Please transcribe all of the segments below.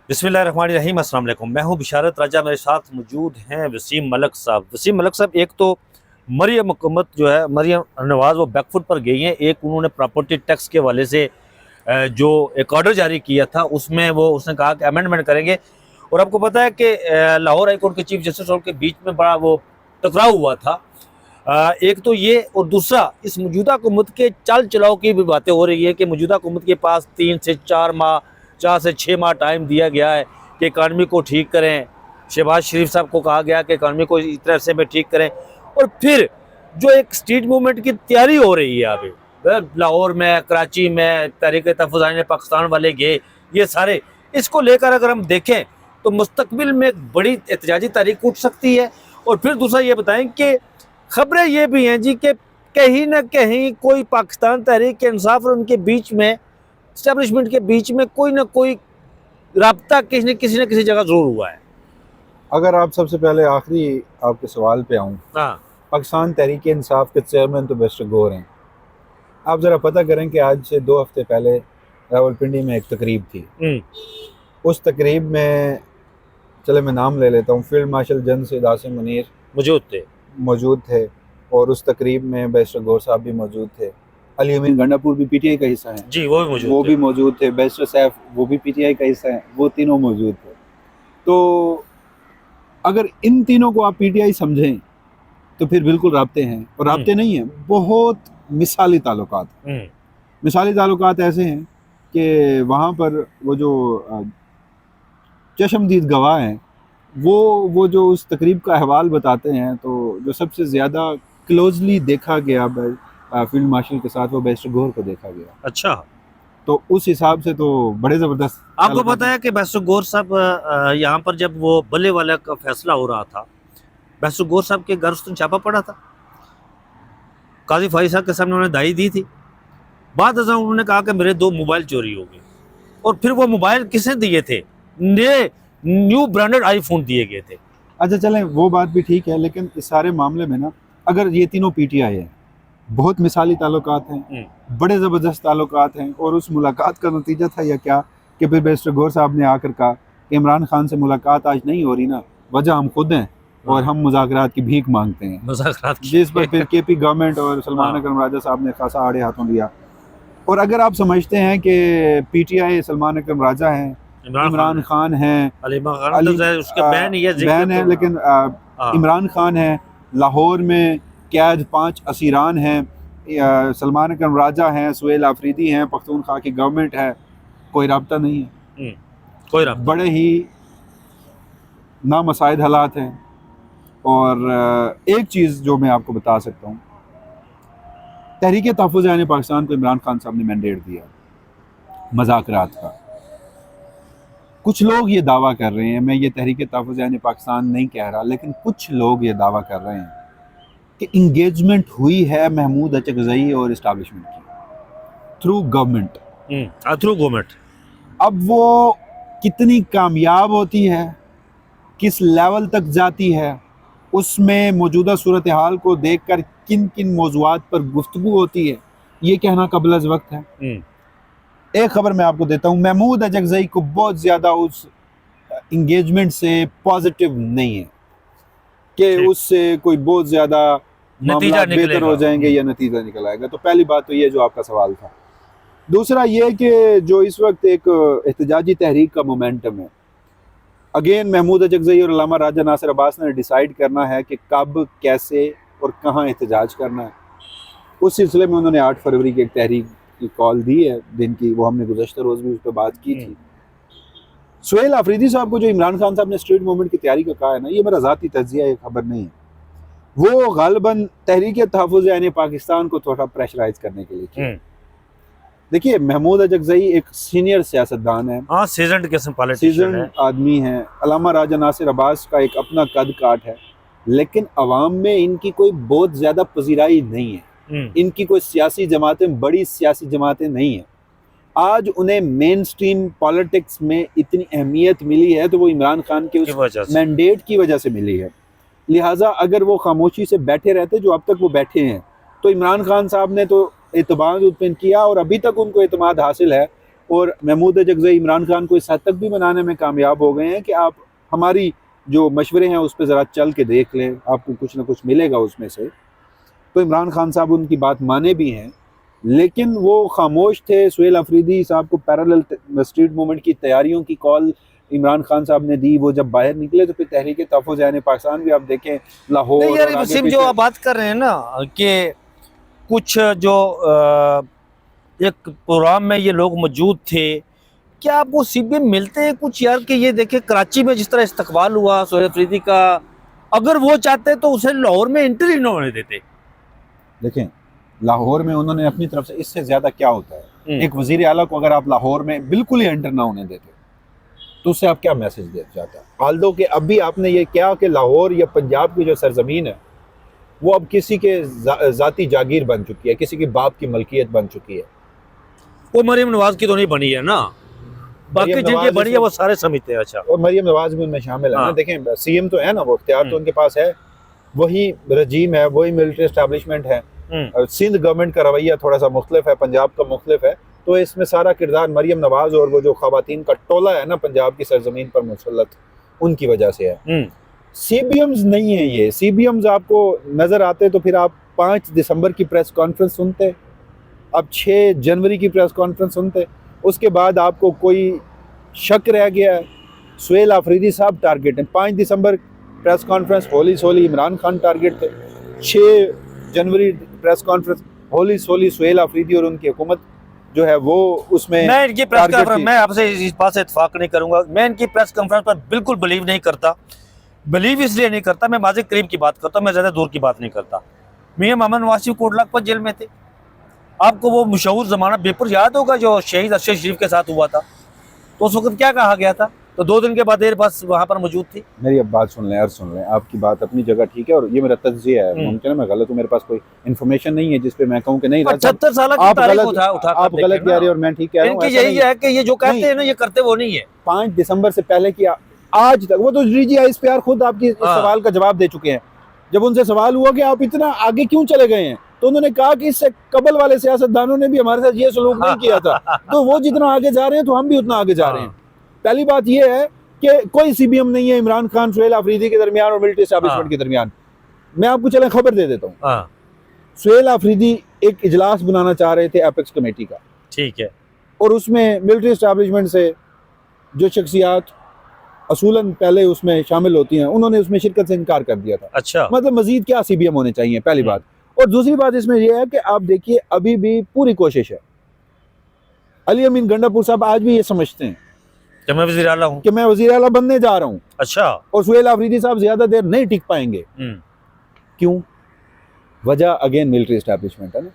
बिस्मिल्लाहिर्रहमानिर्रहीम, अस्सलाम वालेकुम। मैं हूं बिशारत राजा, मेरे साथ मौजूद हैं वसीम मलक साहब। वसीम मलक साहब, एक तो मरियम हुकूमत जो है, मरियम नवाज़, वो बैकफुट पर गई हैं। एक उन्होंने प्रॉपर्टी टैक्स के हवाले से जो एक ऑर्डर जारी किया था, उसमें वो उसने कहा कि अमेंडमेंट करेंगे। और आपको पता है कि लाहौर हाई कोर्ट के चीफ जस्टिस और के बीच में बड़ा वो टकराव हुआ था। एक तो ये, और दूसरा इस मौजूदा हुकूमत के चाल चलाव की भी बातें हो रही है कि मौजूदा हुकूमत के पास 3 से 4 माह, 4 से 6 माह टाइम दिया गया है कि इकानमी को ठीक करें। शहबाज शरीफ साहब को कहा गया कि इकानमी को इस तरह से में ठीक करें। और फिर जो एक स्ट्रीट मूवमेंट की तैयारी हो रही है अभी लाहौर में, कराची में, तहरीक तहफ़्फ़ुज़ पाकिस्तान वाले गए, ये सारे, इसको लेकर अगर हम देखें तो मुस्तकबिल में एक बड़ी एहतजाजी तारीख उठ सकती है। और फिर दूसरा ये बताएं कि खबरें ये भी हैं जी कि कहीं ना कहीं कोई पाकिस्तान तहरीक इंसाफ और उनके बीच में, इस्टेब्लिशमेंट के बीच में कोई ना कोई राब्ता किसी न किसी जगह जरूर हुआ है। अगर आप सबसे पहले आखिरी आपके सवाल पे आऊँ, हाँ, पाकिस्तान तहरीक इंसाफ के चेयरमैन तो बैरिस्टर गौहर हैं। आप ज़रा पता करें कि आज से 2 हफ्ते पहले रावलपिंडी में एक तकरीब थी। उस तकरीब में, चले मैं नाम ले लेता हूँ, field marshal general Syed Asim Munir मौजूद थे और उस तकरीब में बैरिस्टर गौहर साहब भी मौजूद थे। अली अमीन गंडापुर भी पीटीआई का हिस्सा हैं जी, वो भी मौजूद थे। बैरिस्टर सैफ, वो भी पीटीआई का हिस्सा हैं, वो तीनों मौजूद थे। तो अगर इन तीनों को आप पीटीआई समझें तो फिर बिल्कुल राब्ते हैं, और राब्ते नहीं हैं, बहुत मिसाली ताल्लुकात। मिसाली ताल्लुकात ऐसे हैं कि वहाँ पर वो जो चशमदीद गवाह हैं, वो जो उस तकरीब का अहवाल बताते हैं, तो जो सबसे ज़्यादा क्लोजली देखा गया फील्ड मार्शल के साथ, वो बैरिस्टर गौहर को देखा गया। अच्छा, तो उस हिसाब से तो बड़े ज़बरदस्त। आपको पता है कि बैरिस्टर गौहर साहब यहाँ पर जब वो बल्ले वाला का फैसला हो रहा था, बैरिस्टर गौहर साहब के घर उसने छापा पड़ा था। काजी फाइज साहब के सामने उन्होंने दाई दी थी। बाद उन्होंने कहा कि मेरे 2 मोबाइल चोरी हो गए। और फिर वो मोबाइल किसने दिए थे? न्यू ब्रांडेड आईफोन दिए गए थे। अच्छा, चलें, वो बात भी ठीक है, लेकिन इस सारे मामले में ना, अगर ये तीनों पीटीआई हैं, बहुत मिसाली ताल्लुकात हैं, बड़े ज़बरदस्त ताल्लुकात हैं, और उस मुलाकात का नतीजा था या क्या कि फिर बैरिस्टर गौहर साहब ने आकर कहा कि इमरान खान से मुलाकात आज नहीं हो रही ना, वजह हम खुद हैं और हम मुज़ाकरात की भीख मांगते हैं, जिस पर फिर केपी गवर्नमेंट और सलमान अकरम राजा साहब ने खासा आड़े हाथों लिया। और अगर आप समझते हैं कि पीटीआई सलमान अकरम राजा हैं, इमरान खान हैं, बहन है, लेकिन इमरान खान है, लाहौर में कैद 5 असीरान हैं, सलमान अकरम राजा हैं, सुहेल आफरीदी हैं, पख्तूनख्वा की गवर्नमेंट है, कोई राब्ता नहीं है। कोई राब्ता, बड़े ही नामसाइद हालात हैं। और एक चीज़ जो मैं आपको बता सकता हूँ, तहरीक तहफ़्फ़ुज़ पाकिस्तान को इमरान खान साहब ने मैंडेट दिया मज़ाकरात का। कुछ लोग ये दावा कर रहे हैं, मैं ये तहरीक तहफ़्फ़ुज़ पाकिस्तान नहीं कह रहा, लेकिन कुछ लोग ये दावा कर रहे हैं कि इंगेजमेंट हुई है महमूद अचकज़ई और इस्टेब्लिशमेंट की थ्रू गवर्नमेंट। अब वो कितनी कामयाब होती है, किस लेवल तक जाती है, उसमें मौजूदा सूरत हाल को देखकर किन किन मौज़ूआत पर गुफ्तगू होती है, ये कहना कबल अज़ वक्त है। एक खबर मैं आपको देता हूँ, महमूद अचकज़ई को बहुत ज़्यादा उस इंगेजमेंट से पॉजिटिव नहीं है कि उससे कोई बहुत ज़्यादा मामला बेहतर हो जाएंगे या नतीजा निकल आएगा। तो पहली बात तो ये जो आपका सवाल था। दूसरा ये कि जो इस वक्त एक एहतजाजी तहरीक का मोमेंटम है, अगेन महमूद अचकज़ई और अल्लामा राजा नासिर अब्बास ने डिसाइड करना है कि कब, कैसे और कहाँ एहतजाज करना है। उस सिलसिले में उन्होंने 8 फरवरी की एक तहरीक की कॉल दी है दिन की, वो हमने गुज़श्ता रोज़ भी उस पर बात की थी। सुहेल आफरीदी साहब को जो इमरान खान साहब ने स्ट्रीट मूवमेंट की तैयारी का कहा है ना, ये मेरा ज़ाती तज्ज़िया, ये खबर नहीं है। वो गालिबन तहरीक तहफ़्फ़ुज़ पाकिस्तान को थोड़ा प्रेशराइज करने के लिए किया। देखिए, महमूद अचकज़ई एक सीनियर सियासतदान है, सीजन आदमी है। अल्लामा राजा नासिर अब्बास का एक अपना कद काट है, लेकिन अवाम में इनकी कोई बहुत ज़्यादा पजीराई नहीं है। इनकी कोई सियासी जमातें, बड़ी सियासी जमातें नहीं हैं। आज उन्हें मेन स्ट्रीम पॉलिटिक्स में इतनी अहमियत मिली है तो वो इमरान खान के उस मैंडेट की वजह से मिली है। लिहाजा अगर वो खामोशी से बैठे रहते जो अब तक वो बैठे हैं, तो इमरान खान साहब ने तो एतमाद उन पर किया और अभी तक उनको एतमाद हासिल है और महमूद अजगज़ई इमरान खान को इस हद तक भी बनाने में कामयाब हो गए हैं कि आप हमारी जो मशवरे हैं उस पर ज़रा चल के देख लें, आपको कुछ ना कुछ मिलेगा उसमें से। तो इमरान खान साहब उनकी बात माने भी हैं, लेकिन वो खामोश थे। सुहेल अफरीदी साहब को पैरेलल स्ट्रीट मूवमेंट की तैयारियों की कॉल इमरान खान साहब ने दी, वो जब बाहर निकले तो फिर तहरीक तहफ़्फ़ुज़ यानी पाकिस्तान भी आप देखें लाहौर नहीं यार और आगे वसीम, जो पीछे। आप बात कर रहे हैं ना कि कुछ जो एक प्रोग्राम में ये लोग मौजूद थे, क्या आपको सीबीएम मिलते हैं कुछ यार? कि ये देखे कराची में जिस तरह इस्तकबाल हुआ सुहेल अफरीदी का, अगर वो चाहते तो उसे लाहौर में एंट्री न होने देते। देखें, लाहौर में उन्होंने अपनी तरफ से, इससे ज्यादा क्या होता है, एक वजीर आला को अगर आप लाहौर में बिल्कुल ही एंटर ना होने देते तो उससे आप क्या मैसेज दे जाता है? हाल कि अब भी आपने ये क्या कि लाहौर या पंजाब की जो सरजमीन है वो अब किसी के जाती जागीर बन चुकी है, किसी के बाप की मलकियत बन चुकी है। वो मरियम नवाज की तो नहीं बनी है ना, बाकी जिनकी बनी है वो सारे समझते हैं। अच्छा, और मरियम नवाज भी उनमें शामिल है ना। देखें, सीएम तो है ना, वो इख्तियार तो उनके पास है, वही रजीम है, वही मिलिट्री एस्टैब्लिशमेंट है। सिंध गवर्नमेंट का रवैया थोड़ा सा मुख्तलिफ है, पंजाब का मुख्तलिफ है, तो इसमें सारा किरदार मरियम नवाज और वो जो खवातीन का टोला है ना पंजाब की सरजमीन पर मुसल्लत, उनकी वजह से है। सीबीएम्स नहीं है ये। सीबीएम्स आपको नजर आते तो फिर आप 5 दिसंबर की प्रेस कॉन्फ्रेंस सुनते, अब 6 जनवरी की प्रेस कॉन्फ्रेंस सुनते, उसके बाद आपको कोई शक रह गया है। सुहेल अफरीदी साहब टारगेट है, 5 दिसंबर प्रेस कॉन्फ्रेंस होली सोली इमरान खान टारगेट थे, 6 जनवरी प्रेस कॉन्फ्रेंस होली सोली सुहेल अफरीदी और उनकी हुकूमत जो है वो उसमें। मैं इनकी प्रेस कॉन्फ्रेंस, मैं आपसे इस बात से इत्तेफाक नहीं करूंगा, मैं इनकी प्रेस कॉन्फ्रेंस पर बिल्कुल बिलीव नहीं करता। बिलीव इसलिए नहीं करता, मैं माज़ी करीब की बात करता हूँ, मैं ज़्यादा दूर की बात नहीं करता। मियां मोहम्मद नवाज शरीफ कोट लखपत जेल में थे, आपको वो मशहूर ज़माना पेपर याद होगा जो शहीद अरशद शरीफ के साथ हुआ था, तो उस वक्त क्या कहा गया था? तो 2 दिन के बाद देर बस वहाँ पर मौजूद थी। मेरी अब बात सुन लें, अर्ज सुन लें, आपकी बात अपनी जगह ठीक है और ये मेरा तज्जिया है, मुमकिन है मैं गलत हूँ, मेरे पास कोई इन्फॉर्मेशन नहीं है जिसपे मैं कहूँ कि नहीं 75 साल की तारीख उठा आप गलत कह रहे हैं और मैं ठीक कह रहा हूँ। इनकी यही है कि ये जो कहते हैं ना ये करते वो नहीं है। 5 दिसंबर से पहले की आज तक, वो तो डीजीआई इस्पियार खुद आपकी इस सवाल का जवाब दे चुके हैं। जब उनसे सवाल हुआ कि आप इतना आगे क्यों चले गए हैं, तो उन्होंने कहा कि इससे कबल वाले सियासतदानों ने भी हमारे साथ ये सलूक नहीं किया था, तो वो जितना आगे जा रहे हैं तो हम भी उतना आगे जा रहे हैं। पहली बात ये है कि कोई सीबीएम नहीं है इमरान खान सुहेल अफरीदी के दरमियान और मिलिट्री एस्टैब्लिशमेंट के दरमियान। मैं आपको चलें खबर दे देता हूँ, सुहेल अफरीदी एक इजलास बनाना चाह रहे थे एपेक्स कमेटी का, ठीक है, और उसमें मिलिट्री एस्टैब्लिशमेंट से जो शख्सियात असूलन पहले उसमें शामिल होती हैं उन्होंने उसमें शिरकत से इनकार कर दिया था। अच्छा, मतलब मजीद क्या सीबीएम होने चाहिए, पहली बात। और दूसरी बात इसमें यह है कि आप देखिए अभी भी पूरी कोशिश है, अली अमीन गंडापुर साहब आज भी ये समझते हैं कि मैं वज़ीर आला हूँ, कि मैं वज़ीर आला बनने जा रहा हूँ। अच्छा, और सुहेल अफरीदी साहब ज्यादा देर नहीं टिक पाएंगे। क्यों? वजह अगेन मिलिट्री एस्टैब्लिशमेंट है ना।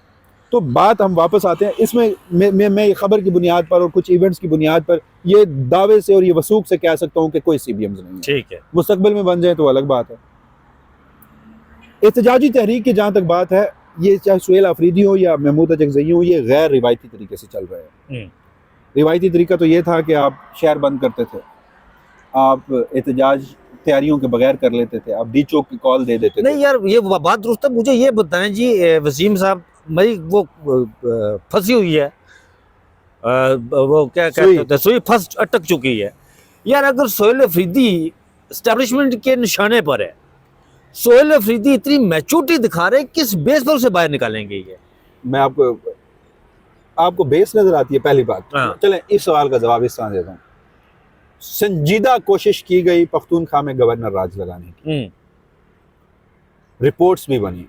तो बात हम वापस आते हैं इसमें, मैं खबर की बुनियाद पर और कुछ इवेंट्स की बुनियाद पर ये दावे से और ये वसूख से कह सकता हूँ कि कोई सीबीएम्स नहीं है। ठीक है, मुस्तकबिल में बन जाए तो अलग बात है। एहतजाजी तहरीक की जहाँ तक बात है, ये चाहे सुहेल अफरीदी हो या महमूद अजगज़ई हो, ये गैर रिवायती तरीके से चल रहे हैं। रिवायती तरीका तो ये था कि आप शहर बंद करते थे, आप एहतजाज तैयारियों के बगैर कर लेते थे, आप डी चौक की कॉल दे देते थे। नहीं यार ये बात दुरुस्त है। मुझे ये बताएं जी वसीम साहब, मेरी वो फंसी हुई है, वो क्या कहते हैं, सुई फंस अटक चुकी है यार। अगर सुहेल अफरीदी एस्टैब्लिशमेंट के निशाने पर है, सुहेल अफरीदी इतनी मैच्योरिटी दिखा रहे, किस बेस पर उसे बाहर निकालेंगे ये? मैं आपको बेस नजर आती है, पहली बात। चलें इस सवाल का जवाब इस तरह देता हूँ। संजीदा कोशिश की गई पख्तूनख्वा में गवर्नर राज लगाने की, रिपोर्ट्स भी बनी,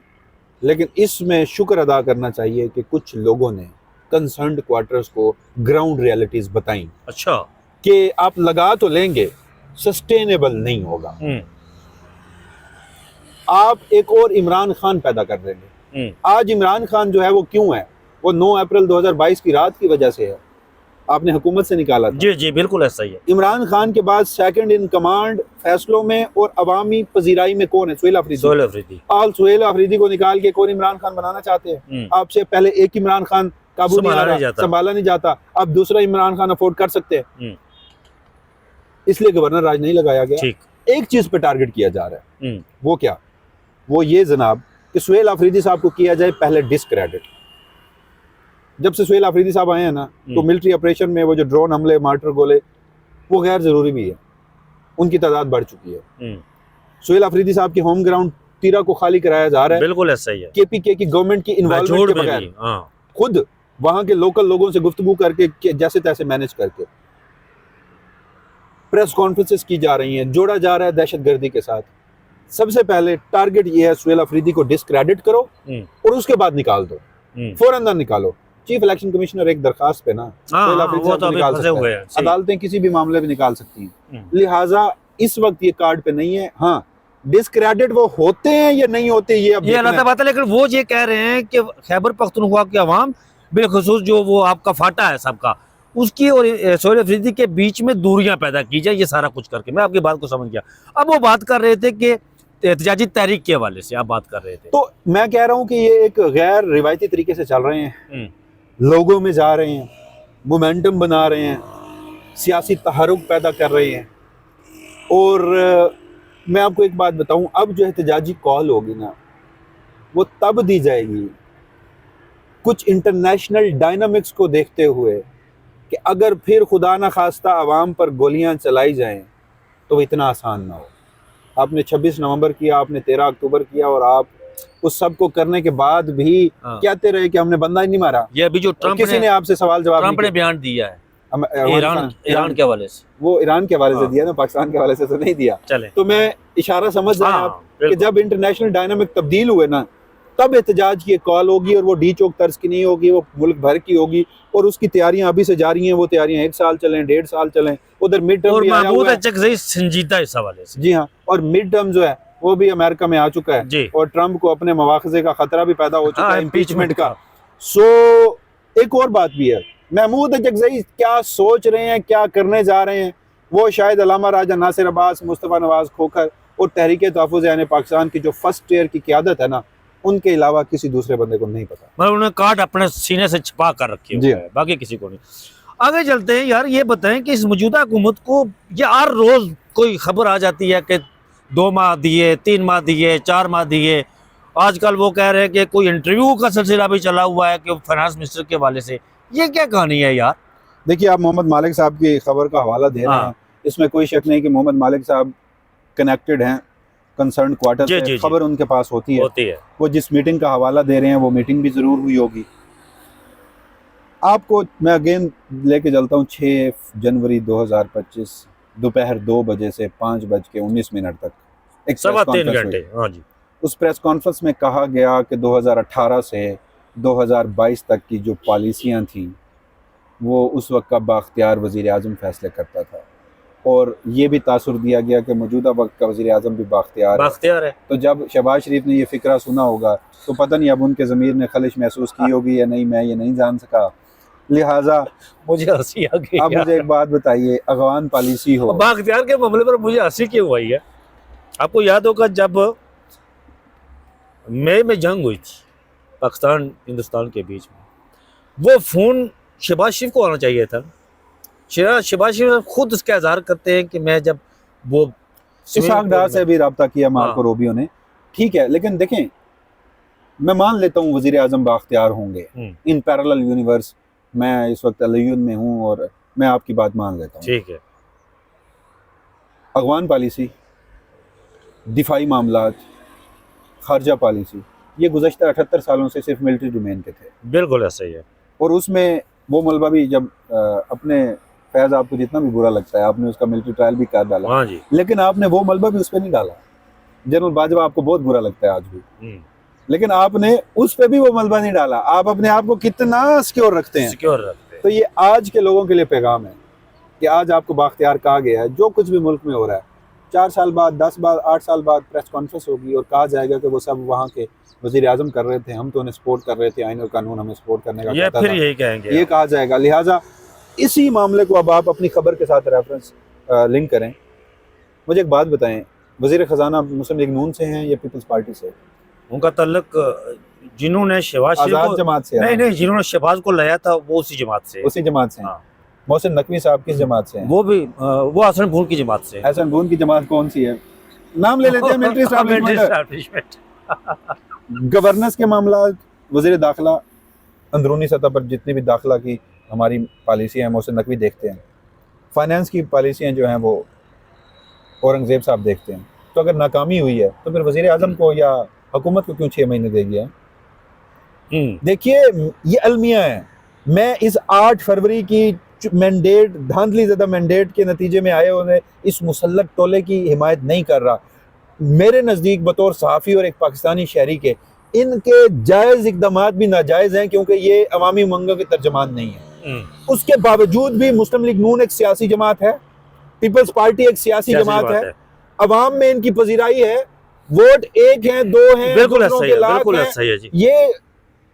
लेकिन इसमें शुक्र अदा करना चाहिए कि कुछ लोगों ने कंसर्न्ड क्वार्टर्स को ग्राउंड रियलिटीज बताई। अच्छा, कि आप लगा तो लेंगे, सस्टेनेबल नहीं होगा, आप एक और इमरान खान पैदा कर देंगे। आज इमरान खान जो है वो क्यों है, वो 9 अप्रैल 2022 की रात की वजह से है, आपने हुकूमत से निकाला था। जी जी बिल्कुल ऐसा ही है। इमरान खान के बाद सेकंड इन कमांड फैसलों में और अवामी पजीराई में कौन है? सुहेल अफरीदी। सुहेल अफरीदी को निकाल के कौन इमरान खान बनाना चाहते हैं? आपसे पहले एक इमरान खान काबू नहीं आ रहा, संभाला नहीं जाता, अब दूसरा इमरान खान अफोर्ड कर सकते हैं, इसलिए गवर्नर राज नहीं लगाया गया। एक चीज पे टारगेट किया जा रहा है, वो क्या? वो ये जनाब कि सुहेल अफरीदी साहब को किया जाए पहले डिस्क्रेडिट। जब से सुहेल आफरीदी साहब आए हैं ना, तो मिलिट्री ऑपरेशन में वो जो ड्रोन हमले, मार्टर गोले, वो गैर जरूरी भी है, उनकी तादाद बढ़ चुकी है। सुहेल आफरीदी साहब के होम ग्राउंड तीरा को खाली कराया जा रहा है, बिल्कुल ऐसा ही है, केपीके की गवर्नमेंट की इन्वॉल्वमेंट के बगैर, खुद वहां के लोकल लोगों से गुफ्तगू करके, जैसे तैसे मैनेज करके प्रेस कॉन्फ्रेंसेस की जा रही हैं, जोड़ा जा रहा है दहशतगर्दी के साथ। सबसे पहले टारगेट ये है, सुहेल अफरीदी को डिस्क्रेडिट करो और उसके बाद निकाल दो, फौरन ना निकालो। चीफ इलेक्शन कमिश्नर एक दरखास्त पे ना सुहेल अफरीदी साहब को निकाल सकता है, अदालतें किसी भी मामले में निकाल सकती हैं, लिहाजा इस वक्त ये कार्ड पे नहीं है। हाँ, डिस्क्रेडिट वो होते हैं या नहीं होते ये अब अलग बात है, लेकिन वो ये कह रहे हैं कि खैबर पख्तूनख्वा की आवाम बिलखुसूस जो वो आपका फाटा है सबका, उसकी और सुहेल अफरीदी के बीच में दूरियां पैदा की जाए, ये सारा कुछ करके। मैं आपकी बात को समझ गया। अब वो बात कर रहे थे कि एहतजाजी तहरीक के हवाले से आप बात कर रहे थे, तो मैं कह रहा हूँ कि ये एक गैर रिवायती तरीके से चल रहे हैं, लोगों में जा रहे हैं, मोमेंटम बना रहे हैं, सियासी तहरुक पैदा कर रहे हैं। और मैं आपको एक बात बताऊं, अब जो एहतजाजी कॉल होगी ना, वो तब दी जाएगी कुछ इंटरनेशनल डायनामिक्स को देखते हुए कि अगर फिर खुदा ना खास्ता आवाम पर गोलियां चलाई जाएं तो इतना आसान ना हो। आपने 26 नवंबर किया, आपने 13 अक्टूबर किया, और आप उस सब को करने के बाद भी कहते रहे कि हमने बंदा ही नहीं मारा। ये अभी जो ट्रंप किसी ने आपसे सवाल जवाब ट्रंप ने बयान दिया है ईरान के हवाले से, वो ईरान के हवाले से दिया ना, पाकिस्तान के हवाले से तो नहीं दिया। चले तो मैं इशारा समझ रहा हूं आप कि जब इंटरनेशनल डायनामिक तब्दील हुए ना, तब एहतजाज की एक कॉल होगी, और वो डी चौक तर्ज की नहीं होगी, वो मुल्क भर की होगी, और उसकी तैयारियां अभी से जारी हैं। वो तैयारियां 1 साल चलें, 1.5 साल चलें, उधर मिड टर्म भी आया हुआ है, संजीदा इस हवाले से। जी हाँ, और मिड टर्म जो है वो भी अमेरिका में आ चुका है, और ट्रंप को अपने मवाख़ज़े का खतरा भी पैदा हो चुका है, इम्पीचमेंट का। सो एक और बात भी है, महमूद अचकज़ई क्या सोच रहे हैं, क्या करने जा रहे हैं, वो शायद अल्लामा राजा नासिर अब्बास, मुस्तफ़ा नवाज खोखर और तहरीक तहफ़्फ़ुज़ यानी पाकिस्तान की जो फर्स्ट ईयर की क़यादत है ना, उनके अलावा किसी दूसरे बंदे को नहीं पता। मतलब उन्होंने कार्ड अपने सीने से छिपा कर रखे हुए हैं, बाकी किसी को नहीं। आगे चलते हैं यार, ये बताएं कि इस मौजूदा हुकूमत को ये हर रोज कोई खबर आ जाती है कि 2 माह दिए, 3 माह दिए, 4 माह दिए। आजकल वो कह रहे हैं कि कोई इंटरव्यू का सिलसिला भी चला हुआ है कि फाइनेंस मिनिस्टर के हवाले से। ये क्या कहानी है यार? देखिए, आप मोहम्मद मालिक साहब की खबर का हवाला दे रहे हैं, इसमें कोई शक नहीं कि मोहम्मद मालिक साहब कनेक्टेड हैं कंसर्न क्वार्टर से, खबर उनके पास होती है। वो जिस मीटिंग का हवाला दे रहे हैं वो मीटिंग भी ज़रूर हुई होगी। आपको मैं अगेन लेके चलता हूँ 6 जनवरी 2025 दोपहर 2 बजे से 5:19 तक, एक 3 घंटे। हाँ जी। उस प्रेस कॉन्फ्रेंस में कहा गया कि 2018 से 2022 तक की जो पॉलिसियाँ थीं वो उस वक्त का बाख्तियार वज़ीर आज़म फैसले करता था, और ये भी तासुर दिया गया कि मौजूदा वक्त का वज़ीर आज़म भी बाख्तियार है। तो जब शहबाज शरीफ ने ये फ़िक्रा सुना होगा तो पता नहीं अब उनके ज़मीर ने खलिश महसूस की होगी या नहीं, मैं ये नहीं जान सका। लिहाजा मुझे हंसी आ गई। अब मुझे एक बात बताइए, अगवान पॉलिसी हो, बाख्तियार के मामले पर मुझे हंसी क्यों आई है? आपको याद होगा जब मई में जंग हुई थी पाकिस्तान हिंदुस्तान के बीच में, वो फ़ोन शहबाज शरीफ को आना चाहिए था। शहबाज शरीफ खुद इसका इज़हार करते हैं कि मैं जब वो इसहाक डार से भी रब्ता किया मार्को रूबियो ने, ठीक है, लेकिन देखें मैं मान लेता हूँ वज़ीर आज़म बाख्तियार होंगे इन पैरेलल यूनिवर्स। मैं इस वक्त अल्यून में हूँ और मैं आपकी बात मान लेता हूँ, ठीक है। अगवान पॉलिसी, दिफाई मामलात, खारजा पॉलिसी, ये गुज़श्ता 78 सालों से सिर्फ मिलिट्री डोमेन के थे। बिल्कुल ऐसा ही है। और उसमें वो मलबा भी जब अपने फैज़, आपको जितना भी बुरा लगता है, आपने उसका मिलिट्री ट्रायल भी कर डाला। हाँ जी। लेकिन आपने वो मलबा भी उस पर नहीं डाला। जनरल बाजवा आपको बहुत बुरा लगता है आज भी, लेकिन आपने उस पर भी वो मलबा नहीं डाला। आप अपने आप को कितना सिक्योर रखते हैं। तो ये आज के लोगों के लिए पैगाम है कि आज आपको बाख्तियार कहा गया है। जो कुछ भी मुल्क में हो रहा है, 4 साल बाद, 10 बाद, 8 साल बाद प्रेस कॉन्फ्रेंस होगी और कहा जाएगा कि वो सब वहाँ के वज़ीर आज़म कर रहे थे, हम तो उन्हें सपोर्ट कर रहे थे, आईन और कानून हमें सपोर्ट करने का कहता था, यही कहेंगे, ये कहा जाएगा। लिहाजा इसी मामले को अब आप अपनी खबर के साथ रेफरेंस लिंक करें। मुझे एक बात बताएं, वज़ीर ख़जाना मुस्लिम लीग नून से हैं या पीपल्स पार्टी से? उनका ताल्लुक जिन्होंने शहबाज जमात से? नहीं, जिन्होंने शहबाज को लाया था वो उसी जमात से हैं। मोहसिन नकवी साहब किस जमात से हैं? वो भी वो हसन बून की जमात से। हसन बून की जमात कौन सी है? नाम ले लेते हैं, मिलिट्री एस्टैब्लिशमेंट। गवर्नेंस के मामला, वज़ीर दाखिला अंदरूनी सतह पर जितनी भी दाखिला की हमारी पॉलिसियाँ हैं, मोहसिन नकवी देखते हैं। फाइनेंस की पॉलिसियाँ जो हैं वो औरंगज़ेब साहब देखते हैं। तो अगर नाकामी हुई है तो फिर वज़ीर आज़म को या हुकूमत को क्यों 6 महीने दे गया? देखिए, ये अलमिया है। मैं इस 8 फरवरी की मैंडेट, धांधली ज़दा मैंडेट के नतीजे में आए उन्हें इस मुसल्लत टोले की हिमायत नहीं कर रहा। मेरे नज़दीक बतौर सहाफ़ी और एक पाकिस्तानी शहरी के इनके जायज़ इक़दामात भी नाजायज़ हैं, क्योंकि ये अवामी मंगों के तर्जमान नहीं है। उसके बावजूद भी मुस्लिम लीग नून एक सियासी जमात है, पीपल्स पार्टी एक सियासी जमात है, अवाम में इनकी पजीराई है, वोट एक हैं, दो हैं, बिल्कुल दूसरों सही है जी। ये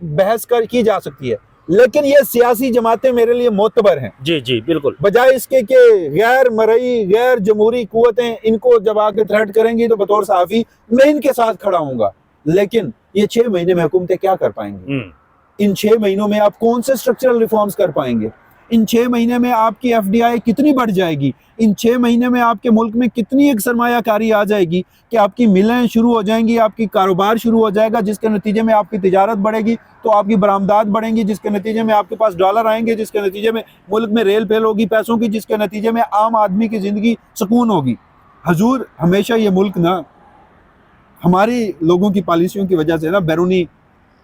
बहस की जा सकती है, लेकिन ये सियासी जमातें मेरे लिए मोतबर हैं। जी जी बिल्कुल। बजाय इसके कि गैर मरई गैर जमहूरी कुव्वतें इनको जब आके थ्रेट करेंगी तो बतौर सहाफ़ी मैं इनके साथ खड़ा हूँगा। लेकिन ये 6 महीने में हुकूमतें क्या कर पाएंगी? इन 6 महीनों में आप कौन से स्ट्रक्चरल रिफॉर्म्स कर पाएंगे? इन 6 महीने में आपकी FDI कितनी बढ़ जाएगी? इन 6 महीने में आपके मुल्क में कितनी एक सरमायाकारी आ जाएगी कि आपकी मिलें शुरू हो जाएंगी, आपकी कारोबार शुरू हो जाएगा, जिसके नतीजे में आपकी तिजारत बढ़ेगी, तो आपकी बरामदात बढ़ेंगी, जिसके नतीजे में आपके पास डॉलर आएंगे, जिसके नतीजे में मुल्क में रेल फेल होगी पैसों की, जिसके नतीजे में आम आदमी की ज़िंदगी सुकून होगी। हजूर, हमेशा ये मुल्क ना हमारी लोगों की पॉलिसियों की वजह से ना बैरूनी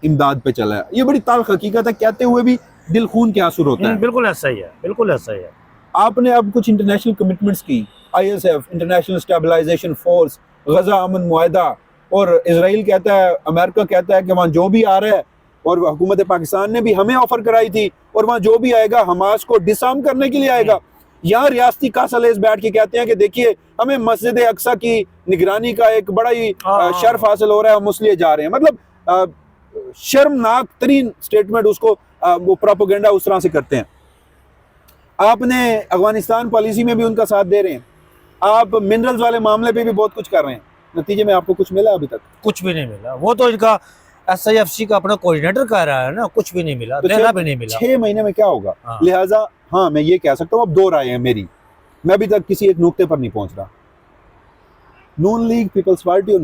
इमदाद पे चला है। ये बड़ी ताल्ख हकीकत है, कहते हुए भी दिल खून के आंसू होता है। बिल्कुल ऐसा ही है, बिल्कुल ऐसा ही है। आपने अब कुछ इंटरनेशनल कमिटमेंट्स की, ISF, इंटरनेशनल स्टेबलाइजेशन फोर्स, गजा अमन मुआहदा, और इजराइल कहता है, अमेरिका कहता है कि वहाँ जो भी आ रहा है, और हुकूमत पाकिस्तान ने भी हमें ऑफर कराई थी, और वहाँ जो भी आएगा हमास को डिसआर्म करने के लिए आएगा। यहाँ रियासती कासलेस बैठ के कहते हैं कि देखिए हमें मस्जिद अक्सा की निगरानी का एक बड़ा ही शर्फ हासिल हो रहा है, हम उसलिए जा रहे हैं। मतलब शर्मनाक तरीन स्टेटमेंट, उसको वो प्रोपेगेंडा उस तरह से करते हैं। आपने अफगानिस्तान पॉलिसी में भी उनका साथ दे रहे हैं, आप मिनरल्स वाले मामले पे भी बहुत कुछ कर रहे हैं, नतीजे में आपको कुछ मिला? अभी तक कुछ भी नहीं मिला। वो तो इनका SIFC का अपना कोऑर्डिनेटर कह रहा है ना, कुछ भी नहीं मिला, देना भी नहीं मिला। 6 महीने में क्या होगा? लिहाजा हाँ, मैं ये कह सकता हूँ, अब 2 राय है मेरी, मैं अभी तक किसी एक नुक्ते पर नहीं पहुंच रहा। नून लीग, पीपल्स पार्टी और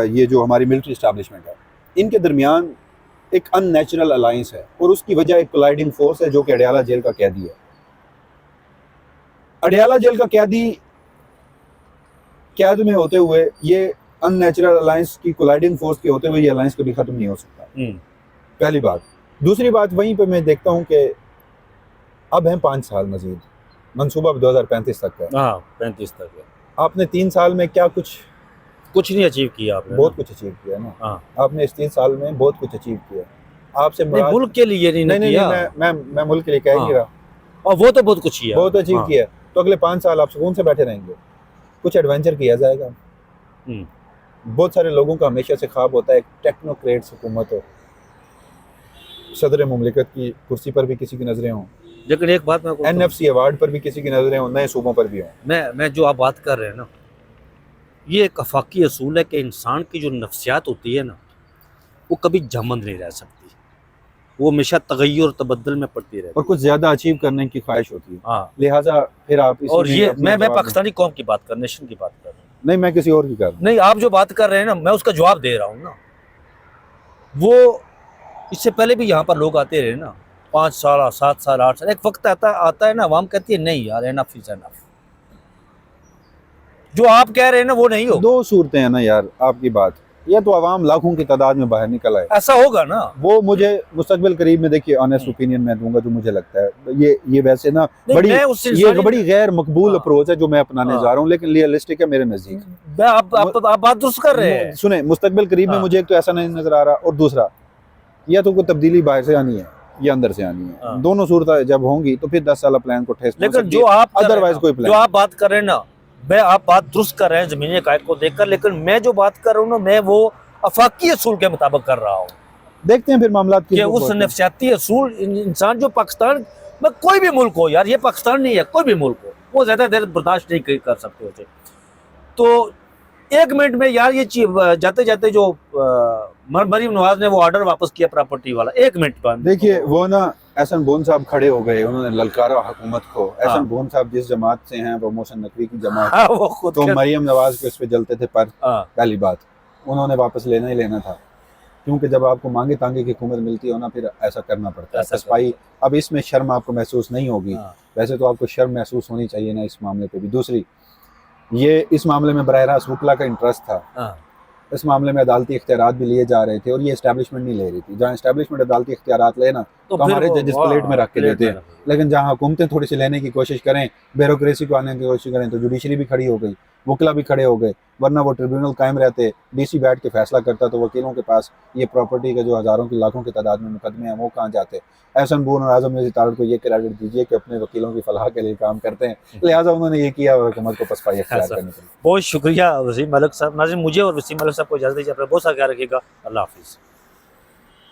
ये जो हमारी मिलिट्री एस्टैब्लिशमेंट है, इनके दरमियान एक अननेचुरल अलायंस है, और उसकी वजह एक कोलाइडिंग फोर्स है जो कि अडयाला जेल का कैदी है। अडयाला जेल का कैद में होते हुए ये अननेचुरल अलायंस की कोलाइडिंग फोर्स के होते हुए ये अलायंस कभी खत्म नहीं हो सकता, पहली बात। दूसरी बात, वहीं पे मैं देखता हूँ कि अब हैं 5 साल मजीद, मंसूबा 2035 तक है। 35 तक है। आपने 3 साल में क्या कुछ नहीं अचीव किया आपने? बहुत कुछ अचीव किया ना। आपने इस 3 साल में बहुत कुछ अचीव किया। आपसे मुल्क के लिए नहीं किया। मैं मुल्क के लिए कह नहीं रहा, और वो तो बहुत कुछ किया, बहुत अचीव किया। तो अगले 5 साल आप सुकून से बैठे रहेंगे, कुछ एडवेंचर किया जाएगा। बहुत सारे लोगों का हमेशा से ख्वाब होता है टेक्नोक्रेट्स हुकूमत हो, सदर मुमलिकत की कुर्सी पर भी किसी की नजरें हों, लेकिन एक बात मैं NFC अवार्ड पर भी किसी की नजरें हों, नए सूबों पर भी हों। मैं जो आप बात कर रहे हैं ना, ये एक अफाकी असूल है कि इंसान की जो नफ्सियात होती है ना, वो कभी जमंद नहीं रह सकती, वो हमेशा तगय्युर तबद्दुल में पड़ती रहती है, और कुछ ज्यादा अचीव करने की ख्वाहिश होती है। लिहाजा फिर आप और ये मैं पाकिस्तानी कौम की बात कर, नेशन की बात कर रहा हूँ, नहीं मैं किसी और की कर रहा हूँ। नहीं, आप जो बात कर रहे हैं ना, मैं उसका जवाब दे रहा हूँ ना। वो इससे पहले भी यहाँ पर लोग आते रहे ना, 5 साल 7 साल 8 साल, एक वक्त आता है ना, अवाम कहती है नहीं यार, एनफ इज एनफ। जो आप कह रहे हैं ना वो नहीं हो। 2 सूरतें हैं ना यार आपकी बात, या तो अवाम लाखों की तादाद में बाहर निकल आए, ऐसा होगा ना। वो मुझे मुस्तकबिल करीब में, देखिए ऑनेस्ट ओपिनियन मैं दूंगा जो मुझे लगता है, ये वैसे ना बड़ी गैर मकबूल अप्रोच है जो मैं अपनाने जा रहा हूँ, लेकिन रियलिस्टिक है मेरे नजदीक। आप बात दुरुस्त कर रहे हैं। सुने, मुस्तकबिल करीब में मुझे एक तो ऐसा नहीं नजर आ रहा, और दूसरा या तो कोई तब्दीली बाहर से आनी है या अंदर से आनी है। दोनों सूरत जब होंगी तो फिर 10 साल प्लान को ठेस, लेकिन जो आप अदरवाइज कोई प्लान, जो आप बात कर रहे हैं ना, मैं आप बात दुरुस्त कर रहे हैं जमीनी हक़ाइक़ को देखकर, लेकिन मैं जो बात कर रहा हूँ ना, मैं वो अफाकी असूल के मुताबिक कर रहा हूँ। देखते हैं फिर मामला की उस नफ्सियाती असूल, इंसान जो पाकिस्तान में कोई भी मुल्क हो यार, ये पाकिस्तान नहीं है, कोई भी मुल्क हो, वो ज़्यादा देर बर्दाश्त नहीं कर सकते होते। तो 1 मिनट में यार ये चीज जाते जाते जो मरीम नवाज ने वो ऑर्डर वापस किया प्रॉपर्टी वाला, 1 मिनट पर देखिए वो ना एहसन बोन साहब खड़े हो गए, उन्होंने ललकारा हुकूमत को। एहसन बोन साहब जिस जमात से हैं वो मोहसिन नकवी की जमात, वो खुद तो मरीम नवाज के उस पर जलते थे पर पहली बात उन्होंने वापस लेना ही लेना था। क्योंकि जब आपको मांगे तांगे की हुकूमत मिलती है ना, फिर ऐसा करना पड़ता है। ऐसा पसपाई, अब इसमें शर्म आपको महसूस नहीं होगी। हाँ, वैसे तो आपको शर्म महसूस होनी चाहिए ना इस मामले पे भी। दूसरी, ये इस मामले में बराह रास्त वकला का इंटरेस्ट था। हाँ, इस मामले में अदालती इख्तियारात भी लिए जा रहे थे और ये इस्टेब्लिशमेंट नहीं ले रही थी। जहाँ इस्टेब्लिशमेंट अदालती इख्तियारात ले ना, तो तो फिर हमारे वो जजेस प्लेट में रख के प्लेट देते में हैं। रख लेकिन जहाँ हुकूमतें थोड़ी सी लेने की कोशिश करें, ब्यूरोक्रेसी को आने की कोशिश करें, तो जुडिशरी भी खड़ी हो गई, वकला भी खड़े हो गए। वरना वो ट्रिब्यूनल कायम रहते, डीसी बैठ के फैसला करता, तो वकीलों के पास ये प्रॉपर्टी के जो हज़ारों की लाखों की तादाद में मुकदमे हैं वो कहाँ जाते। एहसन बोन और आजम नज़ीर तारड़ को ये क्रेडिट दीजिए कि अपने वकीलों की फलाह के लिए काम करते हैं, लिहाजा उन्होंने ये किया और हुकूमत को पसपाई इख्तियार ऐसा। करनी पड़ी। बहुत शुक्रिया वसीम मलिक साहब। नाज़रीन, मुझे और वसीम मलिक साहब को इजाज़त दीजिए। अपना बहुत सा ख्याल रखिएगा। अल्लाह हाफिज़।